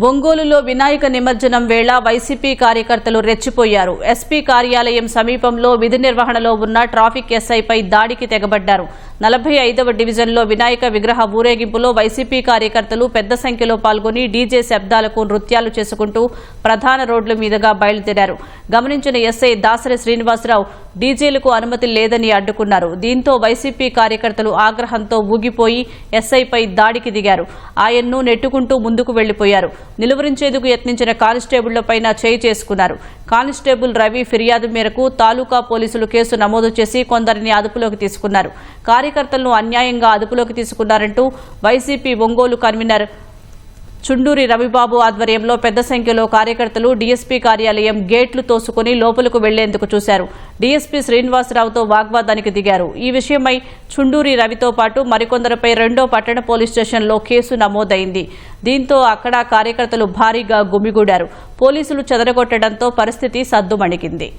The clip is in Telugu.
ఒంగోలులో వినాయక నిమజ్జనం వేళ వైసీపీ కార్యకర్తలు రెచ్చిపోయారు. ఎస్పీ కార్యాలయం సమీపంలో విధి నిర్వహణలో ఉన్న ట్రాఫిక్ ఎస్ఐపై దాడికి తెగబడ్డారు. 45వ డివిజన్లో వినాయక విగ్రహ ఊరేగింపులో వైసీపీ కార్యకర్తలు పెద్ద సంఖ్యలో పాల్గొని డీజే శబ్దాలకు నృత్యాలు చేసుకుంటూ ప్రధాన రోడ్ల మీదుగా బయలుదేరారు. గమనించిన ఎస్ఐ దాసరి శ్రీనివాసరావు డీజేలకు అనుమతి లేదని అడ్డుకున్నారు. దీంతో వైసీపీ కార్యకర్తలు ఆగ్రహంతో ఊగిపోయి ఎస్ఐపై దాడికి దిగారు. ఆయన్ను నెట్టుకుంటూ ముందుకు వెళ్లిపోయారు. నిలువరించేందుకు యత్నించిన కానిస్టేబుళ్లపైన చేయి చేసుకున్నారు. కానిస్టేబుల్ రవి ఫిర్యాదు మేరకు తాలూకా పోలీసులు కేసు నమోదు చేసి కొందరిని అదుపులోకి తీసుకున్నారు. కార్యకర్తలను అన్యాయంగా అదుపులోకి తీసుకున్నారంటూ వైసీపీ ఒంగోలు కన్వీనర్ చుండూరి రవిబాబు ఆధ్వర్యంలో పెద్ద సంఖ్యలో కార్యకర్తలు డీఎస్పీ కార్యాలయం గేట్లు తోసుకుని లోపలకు వెళ్లేందుకు చూశారు. డీఎస్పీ శ్రీనివాసరావుతో వాగ్వాదానికి దిగారు. ఈ విషయమై చుండూరి రవితో పాటు మరికొందరిపై 2వ పట్టణ పోలీస్ స్టేషన్లో కేసు నమోదైంది. దీంతో అక్కడ కార్యకర్తలు భారీగా గుమిగూడారు. పోలీసులు చెదరగొట్టడంతో పరిస్థితి సద్దుమణిగింది.